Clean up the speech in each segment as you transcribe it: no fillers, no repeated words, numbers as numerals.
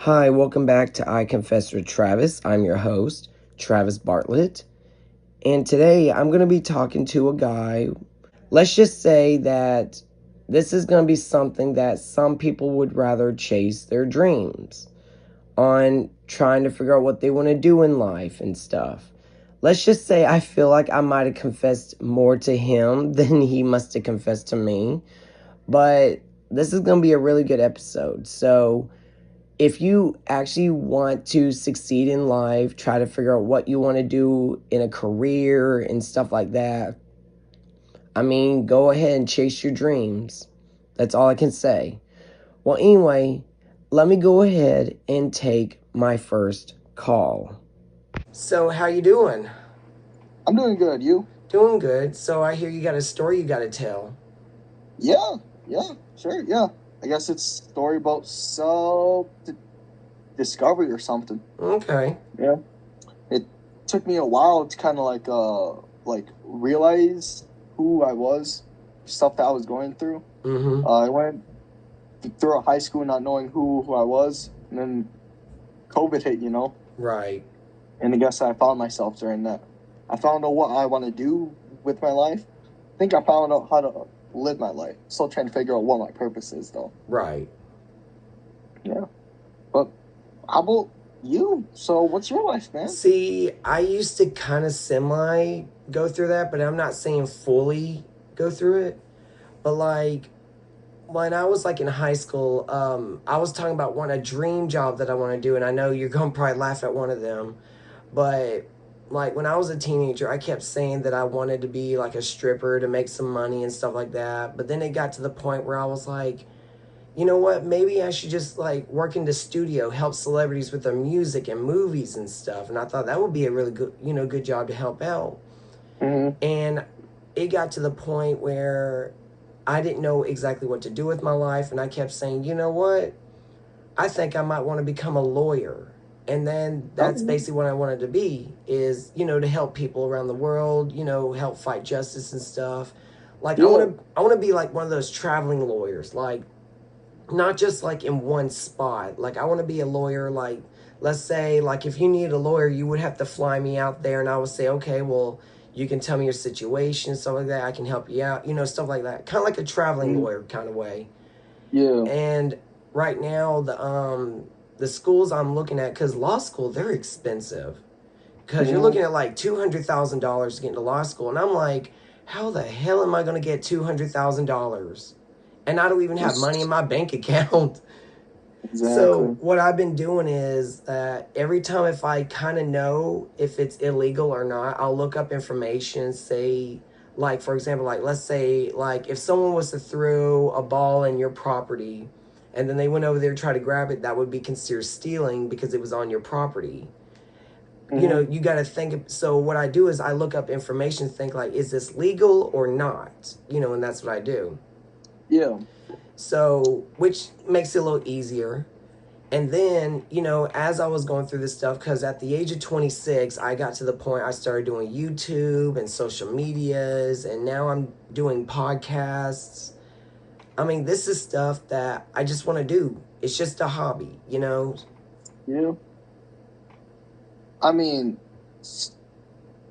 Hi, welcome back to I Confess with Travis. I'm your host, Travis Bartlett. And today I'm going to be talking to a guy. Let's just say that this is going to be something that some people would rather chase their dreams on trying to figure out what they want to do in life and stuff. Let's just say I feel like I might have confessed more to him than he must have confessed to me. But this is going to be a really good episode. So, if you actually want to succeed in life, try to figure out what you want to do in a career and stuff like that, go ahead and chase your dreams. That's all I can say. Well, anyway, let me go ahead and take my first call. So, how you doing? I'm doing good. You? Doing good. So, I hear you got a story you got to tell. Yeah, sure. I guess it's a story about self-discovery or something. Okay. Yeah. It took me a while to kind of like realize who I was, stuff that I was going through. Mm-hmm. I went through high school not knowing who I was, and then COVID hit, Right. And I guess I found myself during that. I found out what I want to do with my life. I think I found out how to live my life. Still trying to figure out what my purpose is, though. Right. Yeah. But how about you? So what's your life, man? See, I used to kind of semi go through that, but I'm not saying fully go through it. But like when I was like in high school, I was talking about a dream job that I want to do, and I know you're gonna probably laugh at one of them, but like when I was a teenager, I kept saying that I wanted to be like a stripper to make some money and stuff like that. But then it got to the point where I was like, you know what, maybe I should just like work in the studio, help celebrities with their music and movies and stuff. And I thought that would be a really good, good job to help out. Mm-hmm. And it got to the point where I didn't know exactly what to do with my life. And I kept saying, you know what, I think I might want to become a lawyer. And then that's basically what I wanted to be, is, to help people around the world, help fight justice and stuff. Like Yeah. I want to be like one of those traveling lawyers, like not just like in one spot. Like I want to be a lawyer. Like let's say like if you need a lawyer, you would have to fly me out there, and I would say, okay, well, you can tell me your situation, stuff like that. I can help you out, stuff like that. Kind of like a traveling lawyer kind of way. Yeah. And right now the schools I'm looking at, because law school, they're expensive. Because you're looking at like $200,000 to get into law school, and I'm like, how the hell am I going to get $200,000? And I don't even have money in my bank account. Exactly. So what I've been doing is that every time if I kind of know if it's illegal or not, I'll look up information, say, like, for example, like, let's say, like, if someone was to throw a ball in your property and then they went over there to try to grab it, that would be considered stealing because it was on your property. You got to think. So what I do is I look up information, think like, is this legal or not? And that's what I do. Yeah. So, which makes it a little easier. And then, as I was going through this stuff, because at the age of 26, I got to the point I started doing YouTube and social medias, and now I'm doing podcasts. This is stuff that I just want to do. It's just a hobby, Yeah.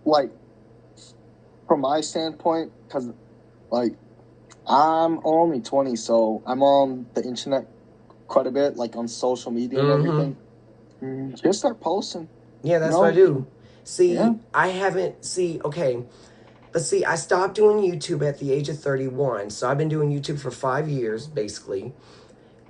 Like, from my standpoint, because, like, I'm only 20, so I'm on the internet quite a bit, like on social media and everything. Just start posting. Yeah, that's what I do. See, yeah. I haven't, okay, let's see, I stopped doing YouTube at the age of 31, so I've been doing YouTube for 5 years, basically.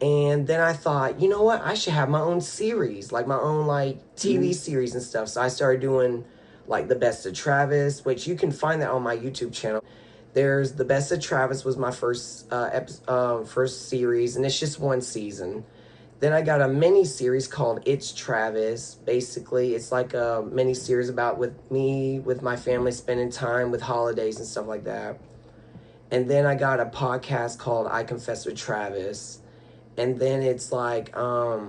And then I thought, you know what? I should have my own series, like my own like TV series and stuff. So I started doing like the Best of Travis, which you can find that on my YouTube channel. There's the Best of Travis was my first first series, and it's just one season. Then I got a mini series called It's Travis. Basically, it's like a mini series about with me, with my family, spending time with holidays and stuff like that. And then I got a podcast called I Confess with Travis. And then it's like now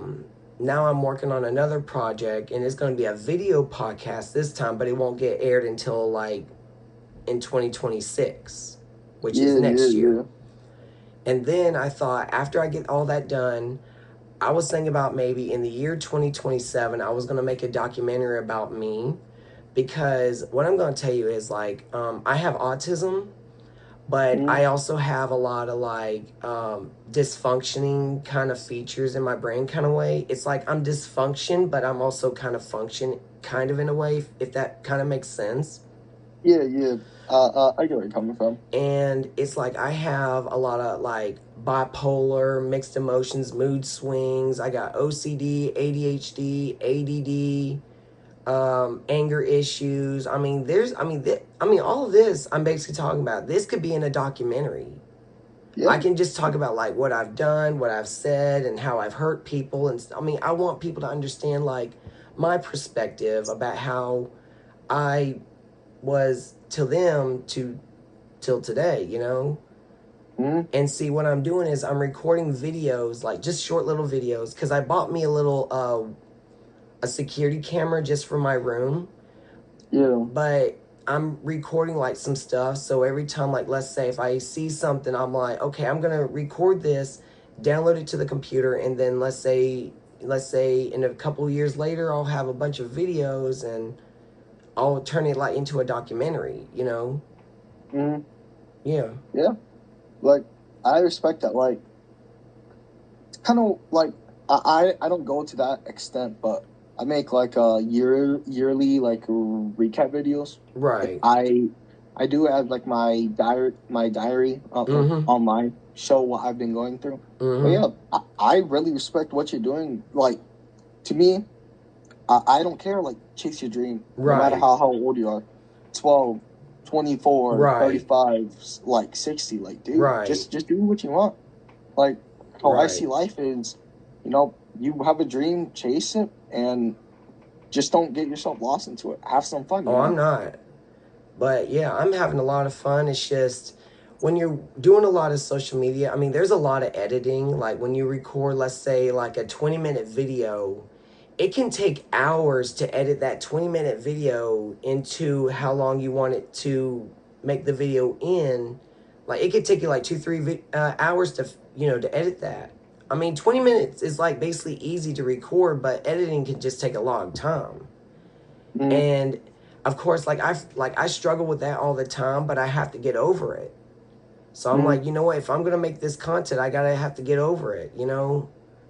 I'm working on another project, and it's going to be a video podcast this time, but it won't get aired until like in 2026, which is next year. And then I thought, after I get all that done, I was thinking about maybe in the year 2027, I was going to make a documentary about me, because what I'm going to tell you is like, I have autism, but Mm-hmm. I also have a lot of like dysfunctioning kind of features in my brain, kind of way. It's like I'm dysfunction, but I'm also kind of function, kind of in a way, if that kind of makes sense. Yeah, yeah. I get where you're coming from. And it's like I have a lot of like bipolar, mixed emotions, mood swings. I got OCD, ADHD, ADD, anger issues. I mean, all of this I'm basically talking about. This could be in a documentary. Yeah. I can just talk about like what I've done, what I've said, and how I've hurt people. And I mean, I want people to understand like my perspective about how I was to them to till today, you know? Mm-hmm. And see, what I'm doing is I'm recording videos, like just short little videos, because I bought me a little a security camera just for my room. Yeah. But I'm recording like some stuff, so every time, like, let's say if I see something, I'm like, okay, I'm gonna record this, download it to the computer, and then let's say in a couple years later, I'll have a bunch of videos and I'll turn it like into a documentary, you know? Mm-hmm. Yeah. Yeah. Like, I respect that. Like, it's kind of like I don't go to that extent, but I make like yearly like recap videos. Like, Right. I do have like my diary Mm-hmm. online, show what I've been going through. But Mm-hmm. yeah, I really respect what you're doing. Like, to me, I don't care. Like, chase your dream, no matter Right. how old you are, 12, 24, Right. 35, like 60. Like, dude, Right. just do what you want. Like, how I see Right. life is, you have a dream, chase it, and just don't get yourself lost into it. Have some fun, Oh, I'm not. But yeah, I'm having a lot of fun. It's just when you're doing a lot of social media, I mean, there's a lot of editing. Like when you record, let's say, like a 20-minute video, it can take hours to edit that 20-minute video into how long you want it to make the video in. Like it could take you like 2, 3 hours to edit that. I mean, 20 minutes is like basically easy to record, but editing can just take a long time. Mm, And of course, I struggle with that all the time, but I have to get over it. So I'm mm, like, you know what, if I'm gonna make this content, I gotta have to get over it, you know?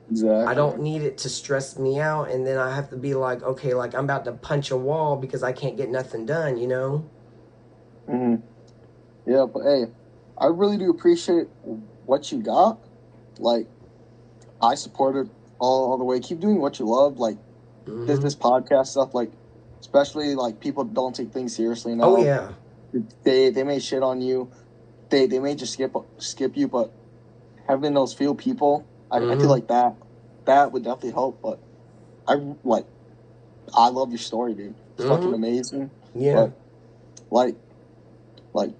I exactly. don't need it to stress me out, and then I have to be like, okay, like I'm about to punch a wall because I can't get nothing done, you know? Mm, yeah, but hey, I really do appreciate what you got. Like, I support it all the way. Keep doing what you love. Like, this Mm-hmm. this podcast stuff. Like, especially like people don't take things seriously Oh now. yeah. They may shit on you. They may just skip you, but having those few people, I feel Mm-hmm. like that would definitely help. But I like I love your story, dude. It's fucking Mm-hmm. amazing. Yeah. But like like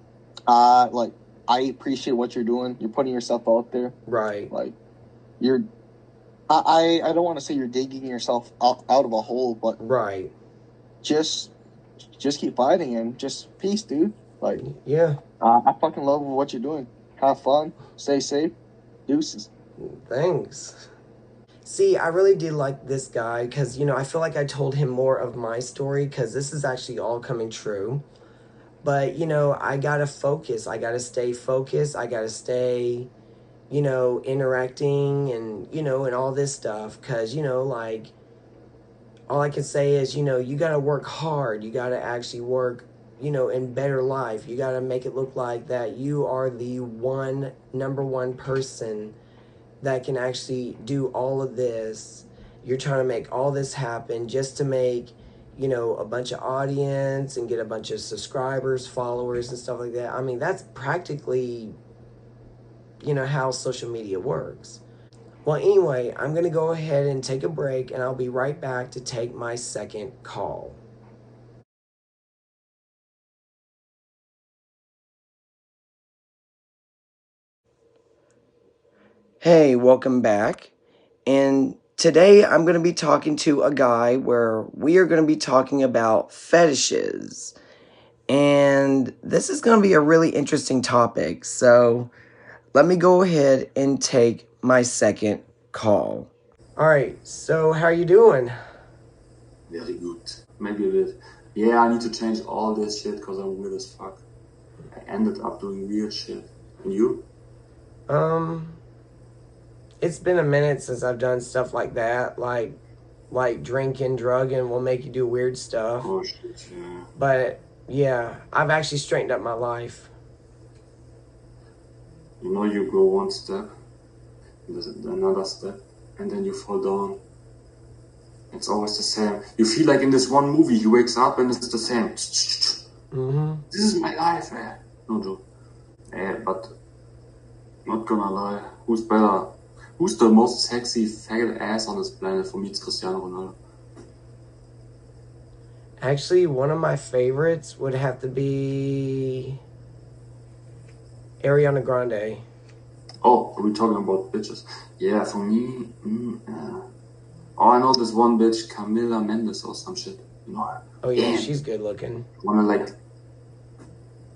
like I appreciate what you're doing. You're putting yourself out there. Right. Like, you're I don't want to say you're digging yourself out of a hole, but Right. just just keep fighting and just peace, dude. Like, Yeah. I fucking love what you're doing. Have fun. Stay safe. Deuces. Thanks. See, I really did like this guy because, I feel like I told him more of my story because this is actually all coming true. But, I gotta focus. I gotta stay focused. I gotta stay, interacting and all this stuff. Because, like, all I can say is, you gotta work hard. You gotta actually work, in better life. You gotta make it look like that you are the number one person that can actually do all of this. You're trying to make all this happen just to make, a bunch of audience and get a bunch of subscribers, followers, and stuff like that. I mean, that's practically, how social media works. Well, anyway, I'm going to go ahead and take a break, and I'll be right back to take my second call. Hey, welcome back. And today I'm going to be talking to a guy where we are going to be talking about fetishes. And this is going to be a really interesting topic. So let me go ahead and take my second call. All right, so how you doing? Very good. Maybe a bit. Yeah, I need to change all this shit because I'm weird as fuck. I ended up doing weird shit. And you? Um, it's been a minute since I've done stuff like that, like drinking, drugging will make you do weird stuff. Oh shit, yeah. But yeah, I've actually straightened up my life. You know, you go one step, there's another step, and then you fall down. It's always the same. You feel like in this one movie, he wakes up and it's the same. This is my life, man. No joke. But not gonna lie, who's better? Who's the most sexy faggot ass on this planet? For me, it's Cristiano Ronaldo. Actually, one of my favorites would have to be Ariana Grande. Oh, are we talking about bitches? Yeah, for me, oh, I know this one bitch, Camila Mendes or some shit. You know her? Oh yeah, Damn. she's good looking. Wanna like,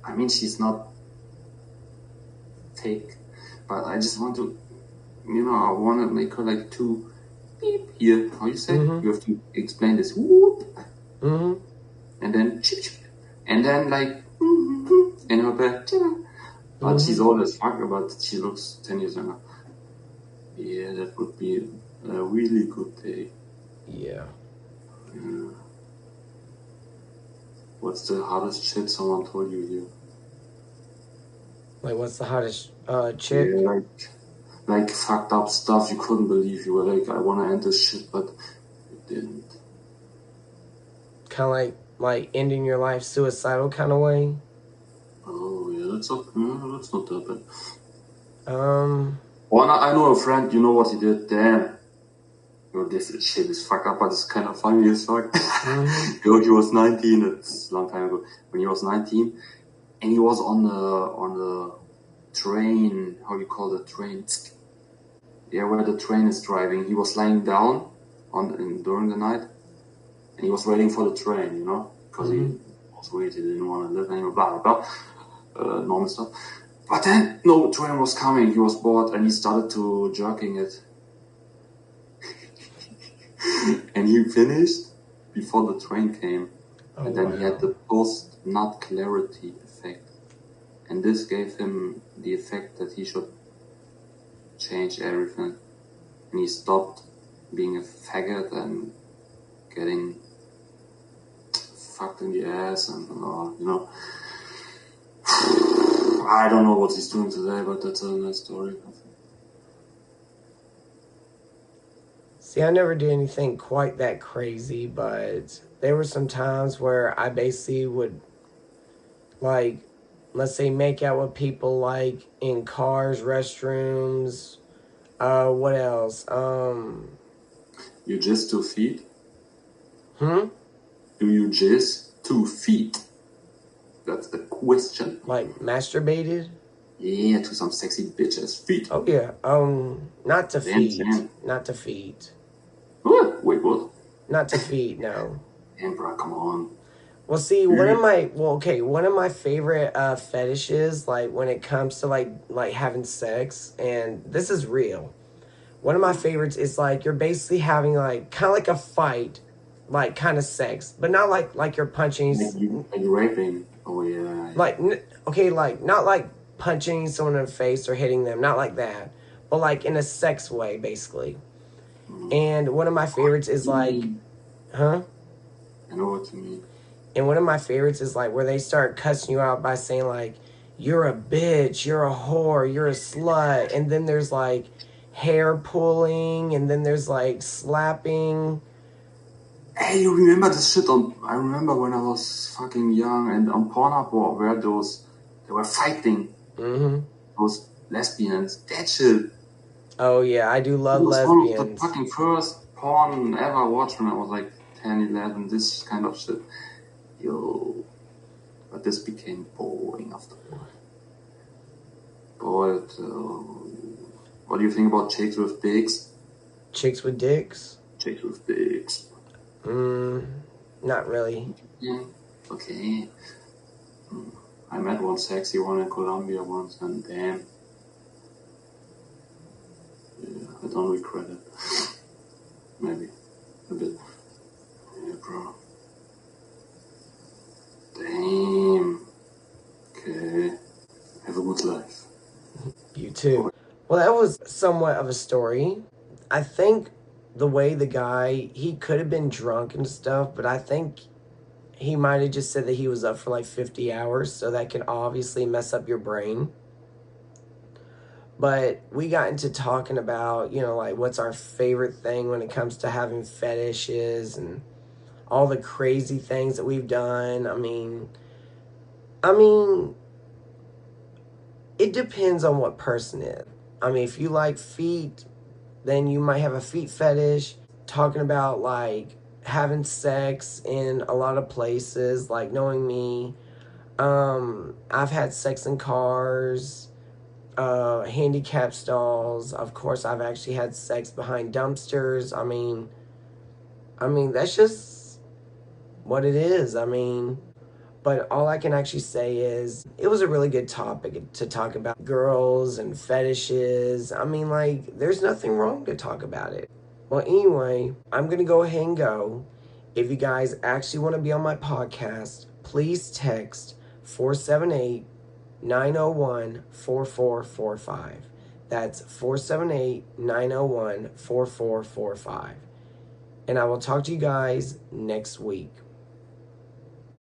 I mean, she's not fake, but I just want to, I wanna make her like too beep here. How you say? You have to explain this. Whoop. And then chip, chip. And then like, and her back. But she's old as fuck, but she looks 10 years younger. Yeah, that would be a really good day. Yeah. What's the hardest shit someone told you here? Like, what's the hottest chick? Yeah, like fucked up stuff you couldn't believe. You were like, I want to end this shit, but you didn't. Kind of like ending your life suicidal kind of way. Oh yeah, that's not that bad. Well, I know a friend. You know what he did? Damn. This shit is fucked up, but it's kind of funny as fuck. He was 19. It's a long time ago. When he was 19, and he was on the train. How you call the train? Yeah, where the train is driving. He was lying down during the night, and he was waiting for the train. You know, because he was weird. He didn't want to live anymore. Blah blah blah. Normal stuff. But then no train was coming. He was bored, and he started to jerking it. And he finished before the train came. Oh, and then he had the post-nut clarity effect. And this gave him the effect that he should change everything. And he stopped being a faggot and getting fucked in the ass and, I don't know what he's doing today, but that's a nice story. See, I never did anything quite that crazy, but there were some times where I basically would, like, let's say, make out with people, like, in cars, restrooms, what else? You jizz 2 feet? Do you jizz 2 feet? That's the question. Like, masturbated? Yeah, to some sexy bitch's feet. Oh, yeah. Not to feet. Not to feet. What? Wait, what? Not to feet, no. Damn, bro, come on. Well, see, one of my favorite fetishes, like, when it comes to, like having sex, and this is real. One of my favorites is, like, you're basically having, like, kind of like a fight, like, kind of sex, but not like you're punching. Like raping. Oh, yeah. Like, like, not like punching someone in the face or hitting them, not like that, but like in a sex way, basically. And one of my favorites is like, I know what you mean. And one of my favorites is like where they start cussing you out by saying like, you're a bitch, you're a whore, you're a slut. And then there's like hair pulling, and then there's like slapping. Hey, you remember this shit I remember when I was fucking young and on Pornhub where they were fighting. Those lesbians, that shit. Oh yeah, I do love lesbians. One of the fucking first porn ever watched when I was like 10, 11, this kind of shit. Yo. But this became boring after a while. But, what do you think about chicks with dicks? Chicks with dicks? Chicks with dicks. Not really. Yeah, okay. I met one sexy one in Colombia once, and damn. Yeah, I don't regret it. maybe a bit. Yeah, bro. Damn. Okay. Have a good life. You too. Well, that was somewhat of a story. I think the way the guy, he could have been drunk and stuff, but I think he might have just said that he was up for like 50 hours, so that can obviously mess up your brain. But we got into talking about, like what's our favorite thing when it comes to having fetishes and all the crazy things that we've done. I mean, it depends on what person is. I mean, if you like feet, then you might have a feet fetish. Talking about like having sex in a lot of places, like knowing me. I've had sex in cars, handicap stalls. Of course, I've actually had sex behind dumpsters. I mean that's just what it is. But all I can actually say is it was a really good topic to talk about girls and fetishes. Like, there's nothing wrong to talk about it. Well, anyway, I'm going to go ahead and go. If you guys actually want to be on my podcast, please text 478 901 4445. That's 478 901 4445. And I will talk to you guys next week.